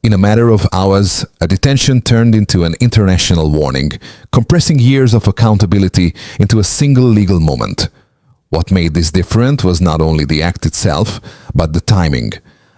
In a matter of hours, a detention turned into an international warning, compressing years of accountability into a single legal moment. What made this different was not only the act itself, but the timing.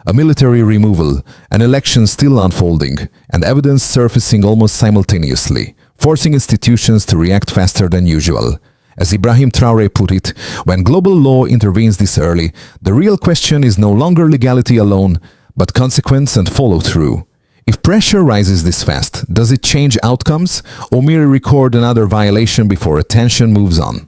A military removal, an election still unfolding, and evidence surfacing almost simultaneously, forcing institutions to react faster than usual. As Ibrahim Traoré put it, when global law intervenes this early, the real question is no longer legality alone, but consequence and follow-through. If pressure rises this fast, does it change outcomes, or merely record another violation before attention moves on?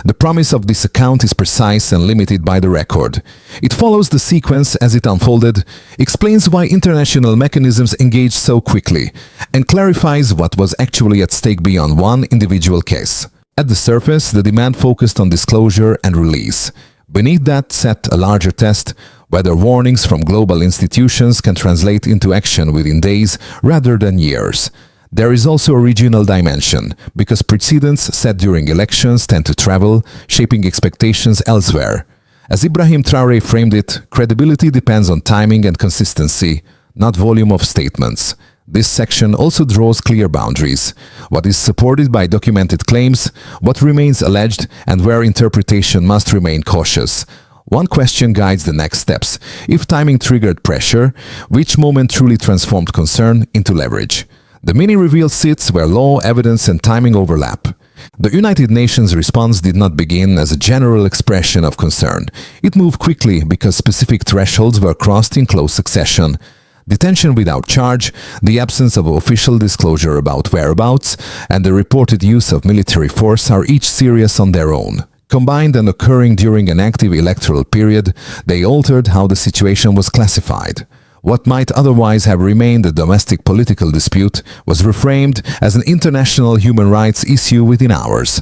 The promise of this account is precise and limited by the record. It follows the sequence as it unfolded, explains why international mechanisms engaged so quickly, and clarifies what was actually at stake beyond one individual case. At the surface, the demand focused on disclosure and release. Beneath that sat a larger test, whether warnings from global institutions can translate into action within days rather than years. There is also a regional dimension, because precedents set during elections tend to travel, shaping expectations elsewhere. As Ibrahim Traoré framed it, credibility depends on timing and consistency, not volume of statements. This section also draws clear boundaries: what is supported by documented claims, what remains alleged, and where interpretation must remain cautious. One question guides the next steps. If timing triggered pressure, which moment truly transformed concern into leverage? The mini-reveal sits where law, evidence, and timing overlap. The United Nations response did not begin as a general expression of concern. It moved quickly because specific thresholds were crossed in close succession. Detention without charge, the absence of official disclosure about whereabouts, and the reported use of military force are each serious on their own. Combined and occurring during an active electoral period, they altered how the situation was classified. What might otherwise have remained a domestic political dispute was reframed as an international human rights issue within hours.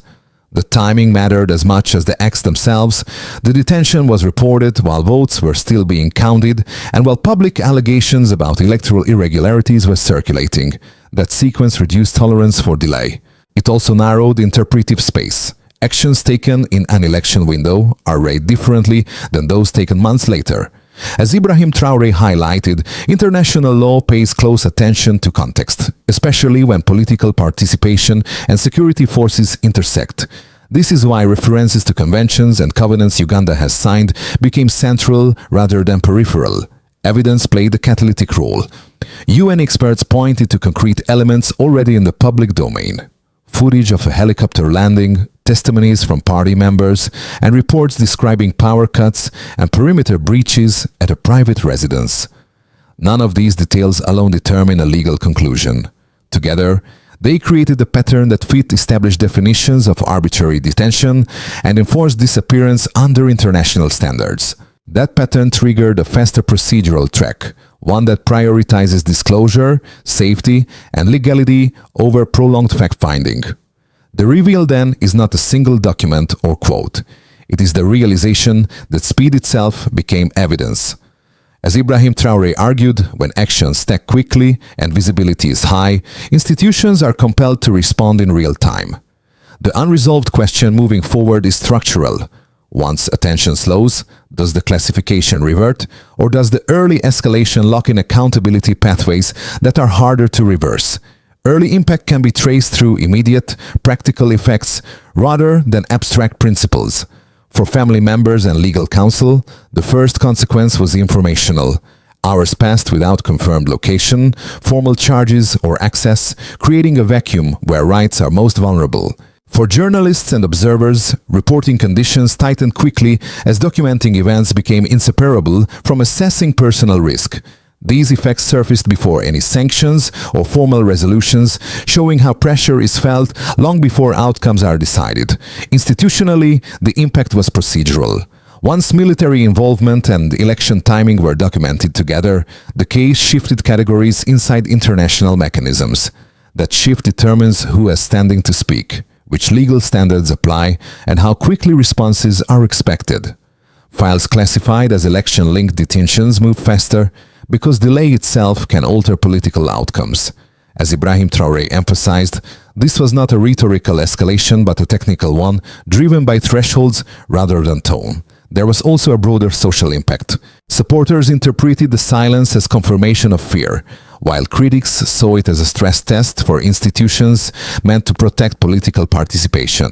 The timing mattered as much as the acts themselves. The detention was reported while votes were still being counted and while public allegations about electoral irregularities were circulating. That sequence reduced tolerance for delay. It also narrowed interpretive space. Actions taken in an election window are rated differently than those taken months later. As Ibrahim Traoré highlighted, international law pays close attention to context, especially when political participation and security forces intersect. This is why references to conventions and covenants Uganda has signed became central rather than peripheral. Evidence played a catalytic role. UN experts pointed to concrete elements already in the public domain. Footage of a helicopter landing, testimonies from party members, and reports describing power cuts and perimeter breaches at a private residence. None of these details alone determine a legal conclusion. Together, they created a pattern that fit established definitions of arbitrary detention and enforced disappearance under international standards. That pattern triggered a faster procedural track, one that prioritizes disclosure, safety, and legality over prolonged fact-finding. The reveal then is not a single document or quote. It is the realization that speed itself became evidence. As Ibrahim Traoré argued, when actions stack quickly and visibility is high, institutions are compelled to respond in real time. The unresolved question moving forward is structural. Once attention slows, does the classification revert, or does the early escalation lock in accountability pathways that are harder to reverse? Early impact can be traced through immediate, practical effects rather than abstract principles. For family members and legal counsel, the first consequence was informational. Hours passed without confirmed location, formal charges, or access, creating a vacuum where rights are most vulnerable. For journalists and observers, reporting conditions tightened quickly as documenting events became inseparable from assessing personal risk. These effects surfaced before any sanctions or formal resolutions, showing how pressure is felt long before outcomes are decided. Institutionally, the impact was procedural. Once military involvement and election timing were documented together, the case shifted categories inside international mechanisms. That shift determines who has standing to speak, which legal standards apply, and how quickly responses are expected. Files classified as election-linked detentions move faster because delay itself can alter political outcomes. As Ibrahim Traoré emphasized, this was not a rhetorical escalation but a technical one, driven by thresholds rather than tone. There was also a broader social impact. Supporters interpreted the silence as confirmation of fear, while critics saw it as a stress test for institutions meant to protect political participation.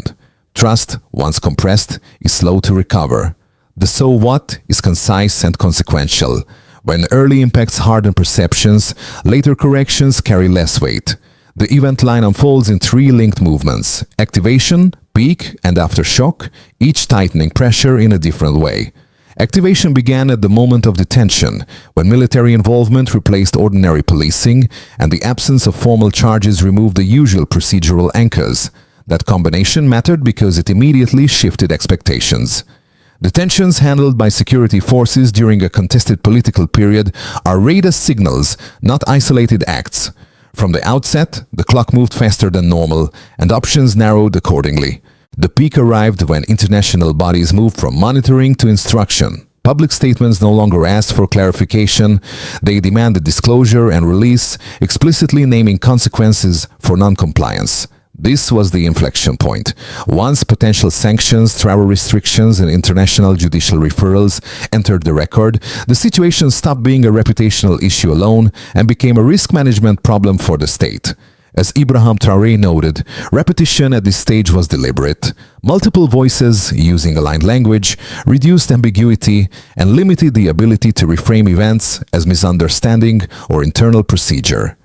Trust, once compressed, is slow to recover. The so what is concise and consequential. When early impacts harden perceptions, later corrections carry less weight. The event line unfolds in three linked movements: activation, peak, and aftershock, each tightening pressure in a different way. Activation began at the moment of detention, when military involvement replaced ordinary policing and the absence of formal charges removed the usual procedural anchors. That combination mattered because it immediately shifted expectations. Detentions handled by security forces during a contested political period are read as signals, not isolated acts. From the outset, the clock moved faster than normal, and options narrowed accordingly. The peak arrived when international bodies moved from monitoring to instruction. Public statements no longer asked for clarification, they demanded disclosure and release, explicitly naming consequences for non-compliance. This was the inflection point. Once potential sanctions, travel restrictions, and international judicial referrals entered the record, the situation stopped being a reputational issue alone and became a risk management problem for the state. As Ibrahim Traoré noted, repetition at this stage was deliberate. Multiple voices, using aligned language, reduced ambiguity and limited the ability to reframe events as misunderstanding or internal procedure.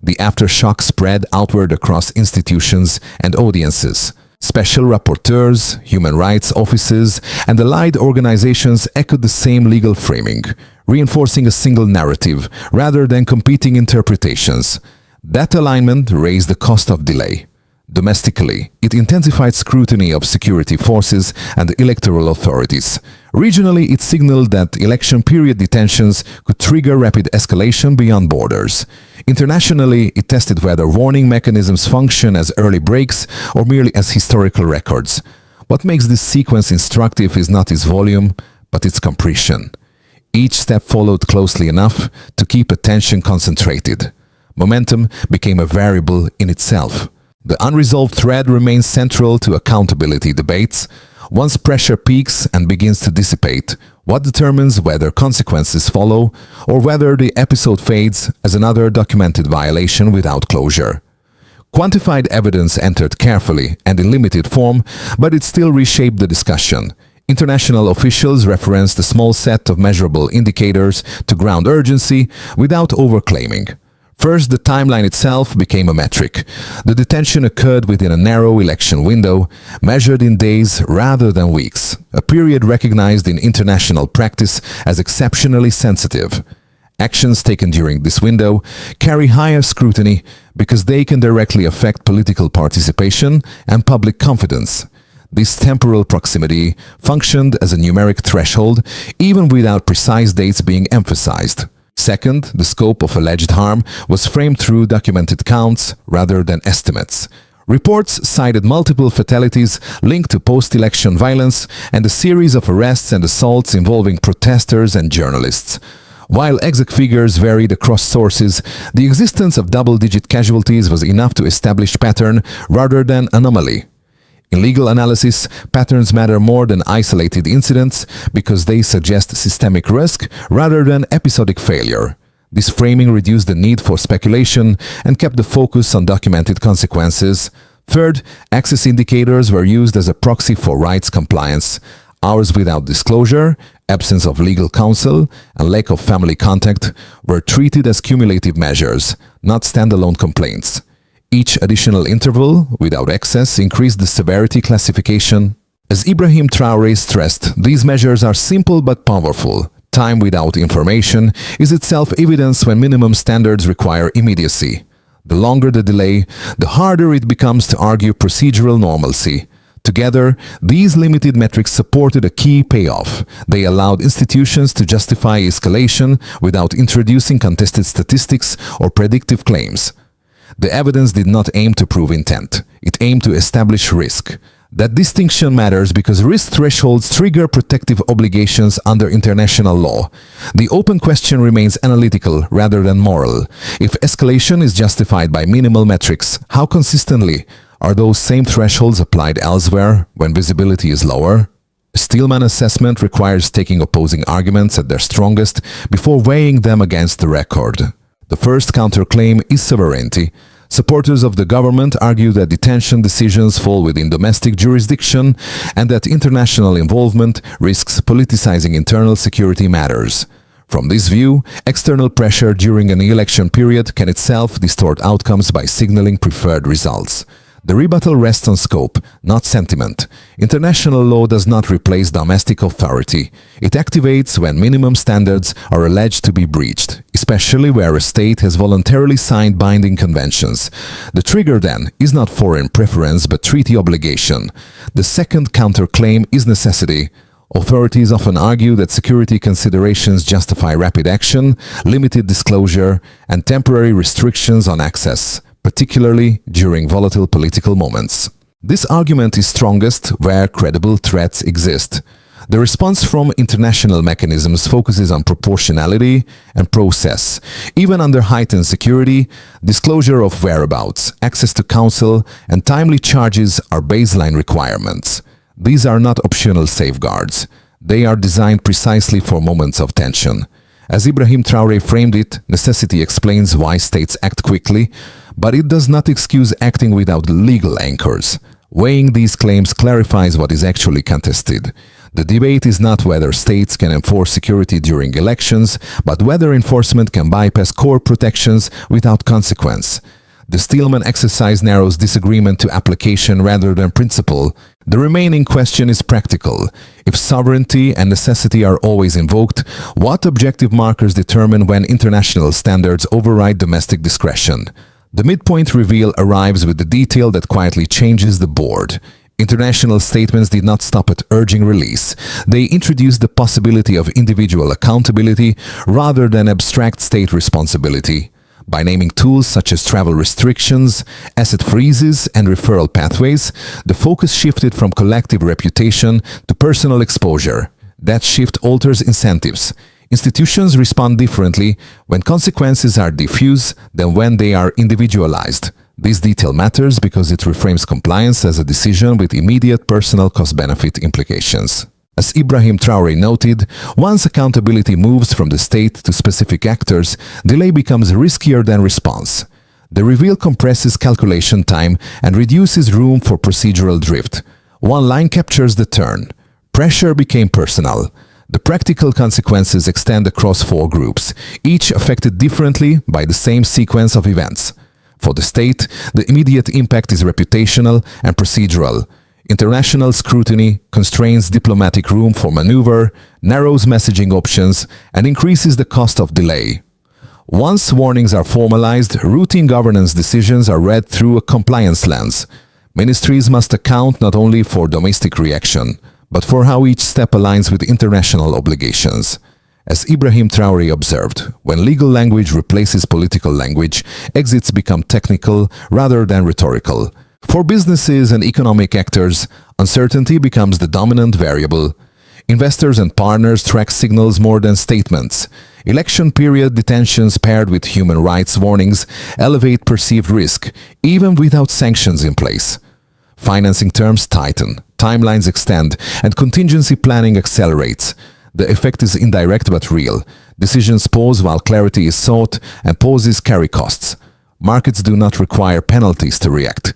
The aftershock spread outward across institutions and audiences. Special rapporteurs, human rights offices, and allied organizations echoed the same legal framing, reinforcing a single narrative rather than competing interpretations. That alignment raised the cost of delay. Domestically, it intensified scrutiny of security forces and electoral authorities. Regionally, it signaled that election period detentions could trigger rapid escalation beyond borders. Internationally, it tested whether warning mechanisms function as early breaks or merely as historical records. What makes this sequence instructive is not its volume, but its compression. Each step followed closely enough to keep attention concentrated. Momentum became a variable in itself. The unresolved thread remains central to accountability debates. Once pressure peaks and begins to dissipate, what determines whether consequences follow or whether the episode fades as another documented violation without closure? Quantified evidence entered carefully and in limited form, but it still reshaped the discussion. International officials referenced a small set of measurable indicators to ground urgency without overclaiming. First, the timeline itself became a metric. The detention occurred within a narrow election window, measured in days rather than weeks, a period recognized in international practice as exceptionally sensitive. Actions taken during this window carry higher scrutiny because they can directly affect political participation and public confidence. This temporal proximity functioned as a numeric threshold, even without precise dates being emphasized. Second, the scope of alleged harm was framed through documented counts rather than estimates. Reports cited multiple fatalities linked to post-election violence and a series of arrests and assaults involving protesters and journalists. While exact figures varied across sources, the existence of double-digit casualties was enough to establish pattern rather than anomaly. In legal analysis, patterns matter more than isolated incidents because they suggest systemic risk rather than episodic failure. This framing reduced the need for speculation and kept the focus on documented consequences. Third, access indicators were used as a proxy for rights compliance. Hours without disclosure, absence of legal counsel, and lack of family contact were treated as cumulative measures, not standalone complaints. Each additional interval, without access, increased the severity classification. As Ibrahim Traoré stressed, these measures are simple but powerful. Time without information is itself evidence when minimum standards require immediacy. The longer the delay, the harder it becomes to argue procedural normalcy. Together, these limited metrics supported a key payoff. They allowed institutions to justify escalation without introducing contested statistics or predictive claims. The evidence did not aim to prove intent. It aimed to establish risk. That distinction matters because risk thresholds trigger protective obligations under international law. The open question remains analytical rather than moral. If escalation is justified by minimal metrics, how consistently are those same thresholds applied elsewhere when visibility is lower? A Steelman assessment requires taking opposing arguments at their strongest before weighing them against the record. The first counterclaim is sovereignty. Supporters of the government argue that detention decisions fall within domestic jurisdiction and that international involvement risks politicizing internal security matters. From this view, external pressure during an election period can itself distort outcomes by signaling preferred results. The rebuttal rests on scope, not sentiment. International law does not replace domestic authority. It activates when minimum standards are alleged to be breached, especially where a state has voluntarily signed binding conventions. The trigger, then, is not foreign preference but treaty obligation. The second counterclaim is necessity. Authorities often argue that security considerations justify rapid action, limited disclosure, and temporary restrictions on access, particularly during volatile political moments. This argument is strongest where credible threats exist. The response from international mechanisms focuses on proportionality and process. Even under heightened security, disclosure of whereabouts, access to counsel, and timely charges are baseline requirements. These are not optional safeguards. They are designed precisely for moments of tension. As Ibrahim Traoré framed it, necessity explains why states act quickly, but it does not excuse acting without legal anchors. Weighing these claims clarifies what is actually contested. The debate is not whether states can enforce security during elections, but whether enforcement can bypass core protections without consequence. The Stillman exercise narrows disagreement to application rather than principle. The remaining question is practical. If sovereignty and necessity are always invoked, what objective markers determine when international standards override domestic discretion? The midpoint reveal arrives with the detail that quietly changes the board. International statements did not stop at urging release. They introduced the possibility of individual accountability rather than abstract state responsibility. By naming tools such as travel restrictions, asset freezes, and referral pathways, the focus shifted from collective reputation to personal exposure. That shift alters incentives. Institutions respond differently when consequences are diffuse than when they are individualized. This detail matters because it reframes compliance as a decision with immediate personal cost-benefit implications. As Ibrahim Traoré noted, once accountability moves from the state to specific actors, delay becomes riskier than response. The reveal compresses calculation time and reduces room for procedural drift. One line captures the turn. Pressure became personal. The practical consequences extend across four groups, each affected differently by the same sequence of events. For the state, the immediate impact is reputational and procedural. International scrutiny constrains diplomatic room for maneuver, narrows messaging options, and increases the cost of delay. Once warnings are formalized, routine governance decisions are read through a compliance lens. Ministries must account not only for domestic reaction, but for how each step aligns with international obligations. As Ibrahim Traoré observed, when legal language replaces political language, exits become technical rather than rhetorical. For businesses and economic actors, uncertainty becomes the dominant variable. Investors and partners track signals more than statements. Election period detentions paired with human rights warnings elevate perceived risk, even without sanctions in place. Financing terms tighten, timelines extend, and contingency planning accelerates. The effect is indirect but real. Decisions pause while clarity is sought, and pauses carry costs. Markets do not require penalties to react.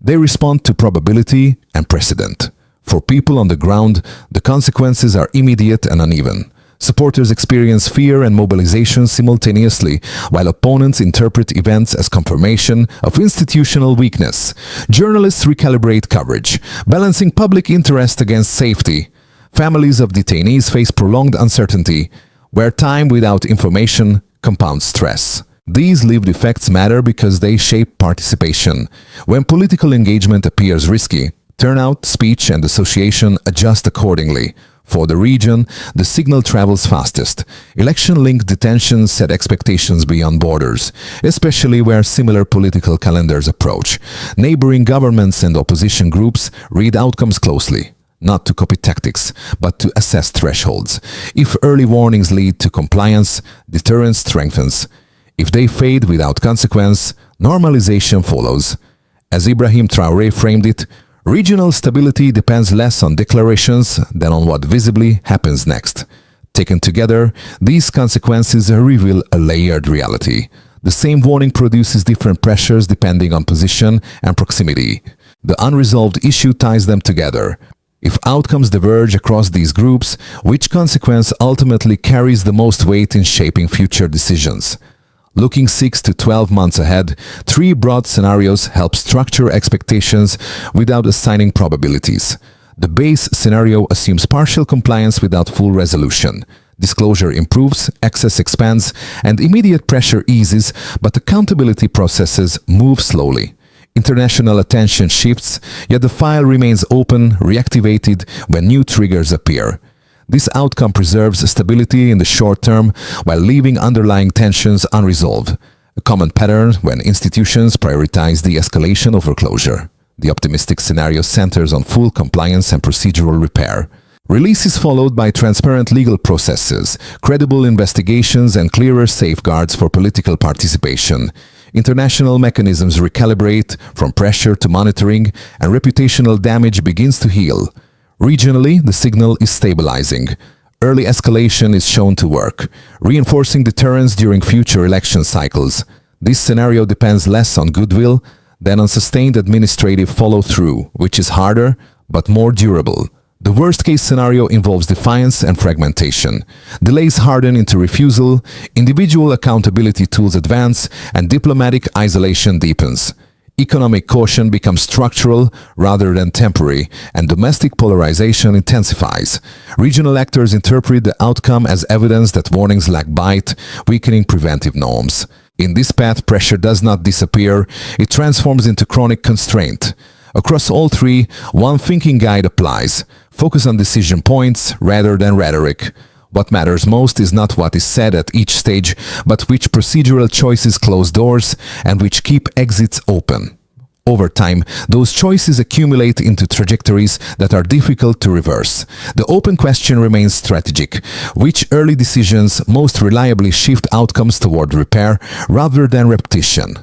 They respond to probability and precedent. For people on the ground, the consequences are immediate and uneven. Supporters experience fear and mobilization simultaneously, while opponents interpret events as confirmation of institutional weakness. Journalists recalibrate coverage, balancing public interest against safety. Families of detainees face prolonged uncertainty, where time without information compounds stress. These lived effects matter because they shape participation. When political engagement appears risky, turnout, speech, and association adjust accordingly. For the region, the signal travels fastest. Election-linked detentions set expectations beyond borders, especially where similar political calendars approach. Neighboring governments and opposition groups read outcomes closely, not to copy tactics, but to assess thresholds. If early warnings lead to compliance, deterrence strengthens. If they fade without consequence, normalization follows. As Ibrahim Traoré framed it, regional stability depends less on declarations than on what visibly happens next. Taken together, these consequences reveal a layered reality. The same warning produces different pressures depending on position and proximity. The unresolved issue ties them together. If outcomes diverge across these groups, which consequence ultimately carries the most weight in shaping future decisions? Looking 6 to 12 months ahead, 3 broad scenarios help structure expectations without assigning probabilities. The base scenario assumes partial compliance without full resolution. Disclosure improves, access expands, and immediate pressure eases, but accountability processes move slowly. International attention shifts, yet the file remains open, reactivated when new triggers appear. This outcome preserves stability in the short term while leaving underlying tensions unresolved, a common pattern when institutions prioritize the escalation over closure. The optimistic scenario centers on full compliance and procedural repair. Release is followed by transparent legal processes, credible investigations, and clearer safeguards for political participation. International mechanisms recalibrate from pressure to monitoring, and reputational damage begins to heal. Regionally, the signal is stabilizing. Early escalation is shown to work, reinforcing deterrence during future election cycles. This scenario depends less on goodwill than on sustained administrative follow-through, which is harder but more durable. The worst-case scenario involves defiance and fragmentation. Delays harden into refusal, individual accountability tools advance, and diplomatic isolation deepens. Economic caution becomes structural rather than temporary, and domestic polarization intensifies. Regional actors interpret the outcome as evidence that warnings lack bite, weakening preventive norms. In this path, pressure does not disappear, it transforms into chronic constraint. Across all 3, one thinking guide applies. Focus on decision points rather than rhetoric. What matters most is not what is said at each stage, but which procedural choices close doors and which keep exits open. Over time, those choices accumulate into trajectories that are difficult to reverse. The open question remains strategic. Which early decisions most reliably shift outcomes toward repair rather than repetition?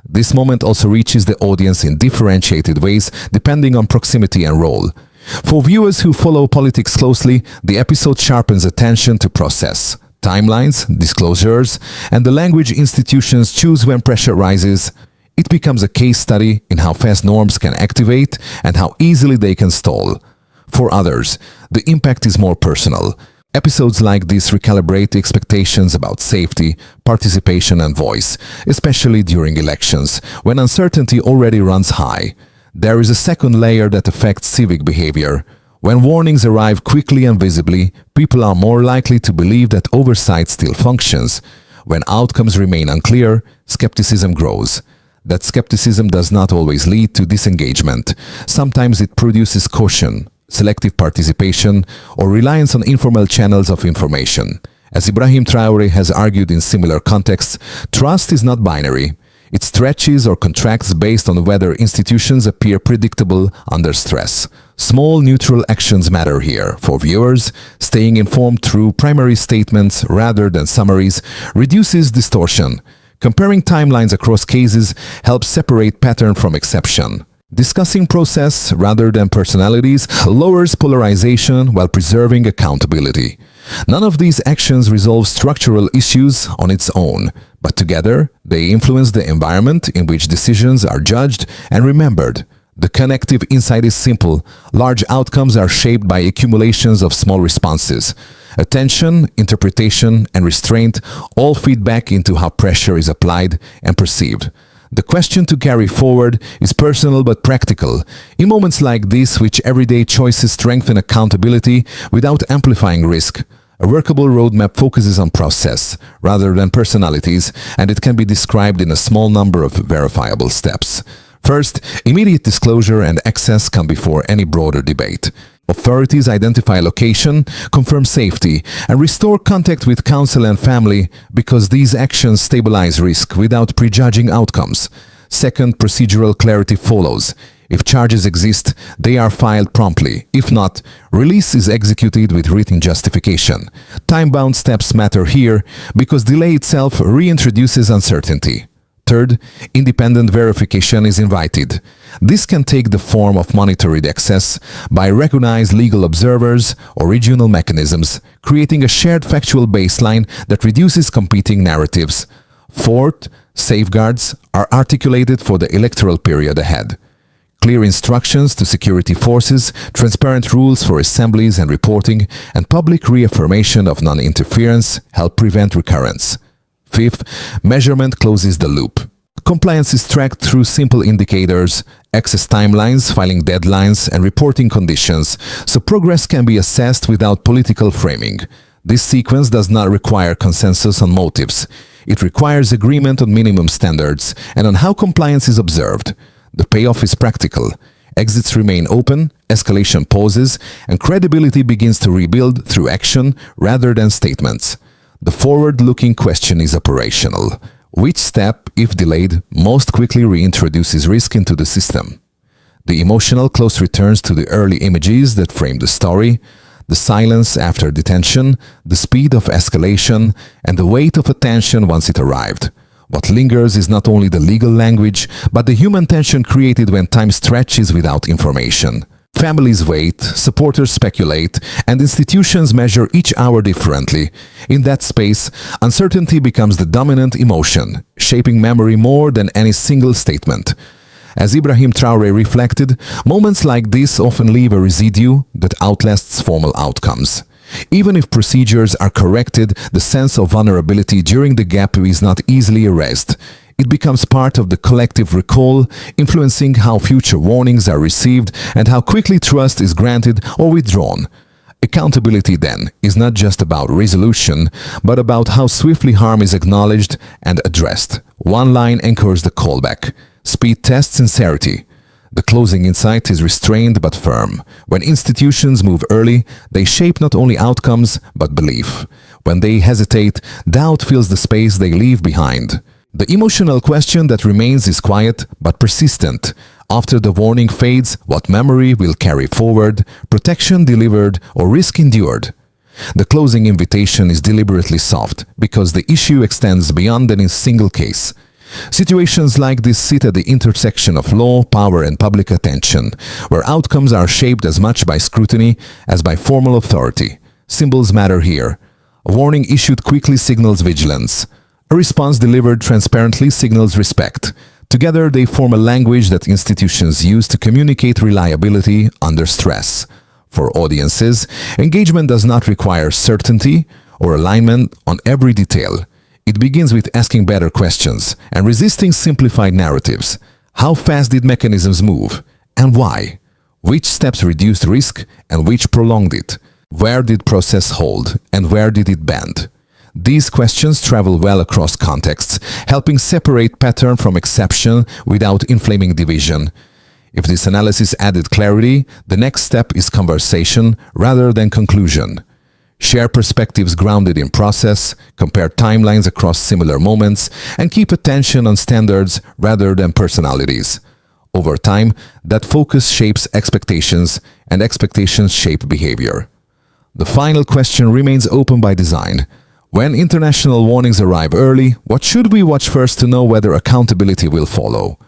This moment also reaches the audience in differentiated ways depending on proximity and role. For viewers who follow politics closely, the episode sharpens attention to process, timelines, disclosures, and the language institutions choose when pressure rises. It becomes a case study in how fast norms can activate and how easily they can stall. For others, the impact is more personal. Episodes like this recalibrate expectations about safety, participation, and voice, especially during elections, when uncertainty already runs high. There is a second layer that affects civic behavior. When warnings arrive quickly and visibly, people are more likely to believe that oversight still functions. When outcomes remain unclear, skepticism grows. That skepticism does not always lead to disengagement. Sometimes it produces caution, selective participation, or reliance on informal channels of information. As Ibrahim Traoré has argued in similar contexts, trust is not binary. It stretches or contracts based on whether institutions appear predictable under stress. Small neutral actions matter here. For viewers, staying informed through primary statements rather than summaries reduces distortion. Comparing timelines across cases helps separate pattern from exception. Discussing process rather than personalities lowers polarization while preserving accountability. None of these actions resolve structural issues on its own, but together they influence the environment in which decisions are judged and remembered. The connective insight is simple. Large outcomes are shaped by accumulations of small responses. Attention, interpretation, and restraint all feed back into how pressure is applied and perceived. The question to carry forward is personal but practical. In moments like this, which everyday choices strengthen accountability without amplifying risk, a workable roadmap focuses on process rather than personalities, and it can be described in a small number of verifiable steps. First, immediate disclosure and access come before any broader debate. Authorities identify location, confirm safety, and restore contact with counsel and family because these actions stabilize risk without prejudging outcomes. Second, procedural clarity follows. If charges exist, they are filed promptly. If not, release is executed with written justification. Time-bound steps matter here because delay itself reintroduces uncertainty. Third, independent verification is invited. This can take the form of monitored access by recognized legal observers or regional mechanisms, creating a shared factual baseline that reduces competing narratives. Fourth, safeguards are articulated for the electoral period ahead. Clear instructions to security forces, transparent rules for assemblies and reporting, and public reaffirmation of non-interference help prevent recurrence. Fifth, measurement closes the loop. Compliance is tracked through simple indicators, access timelines, filing deadlines, and reporting conditions, so progress can be assessed without political framing. This sequence does not require consensus on motives. It requires agreement on minimum standards and on how compliance is observed. The payoff is practical. Exits remain open, escalation pauses, and credibility begins to rebuild through action rather than statements. The forward-looking question is operational. Which step, if delayed, most quickly reintroduces risk into the system? The emotional close returns to the early images that frame the story, the silence after detention, the speed of escalation, and the weight of attention once it arrived. What lingers is not only the legal language, but the human tension created when time stretches without information. Families wait, supporters speculate, and institutions measure each hour differently. In that space, uncertainty becomes the dominant emotion, shaping memory more than any single statement. As Ibrahim Traoré reflected, moments like this often leave a residue that outlasts formal outcomes. Even if procedures are corrected, the sense of vulnerability during the gap is not easily erased. It becomes part of the collective recall, influencing how future warnings are received and how quickly trust is granted or withdrawn. Accountability, then, is not just about resolution, but about how swiftly harm is acknowledged and addressed. One line anchors the callback. Speed tests sincerity. The closing insight is restrained but firm. When institutions move early, they shape not only outcomes, but belief. When they hesitate, doubt fills the space they leave behind. The emotional question that remains is quiet but persistent. After the warning fades, what memory will carry forward, protection delivered or risk endured? The closing invitation is deliberately soft because the issue extends beyond any single case. Situations like this sit at the intersection of law, power, and public attention, where outcomes are shaped as much by scrutiny as by formal authority. Symbols matter here. A warning issued quickly signals vigilance. A response delivered transparently signals respect. Together, they form a language that institutions use to communicate reliability under stress. For audiences, engagement does not require certainty or alignment on every detail. It begins with asking better questions and resisting simplified narratives. How fast did mechanisms move? And why? Which steps reduced risk and which prolonged it? Where did process hold and where did it bend? These questions travel well across contexts, helping separate pattern from exception without inflaming division. If this analysis added clarity, the next step is conversation rather than conclusion. Share perspectives grounded in process, compare timelines across similar moments, and keep attention on standards rather than personalities. Over time, that focus shapes expectations, and expectations shape behavior. The final question remains open by design. When international warnings arrive early, what should we watch first to know whether accountability will follow?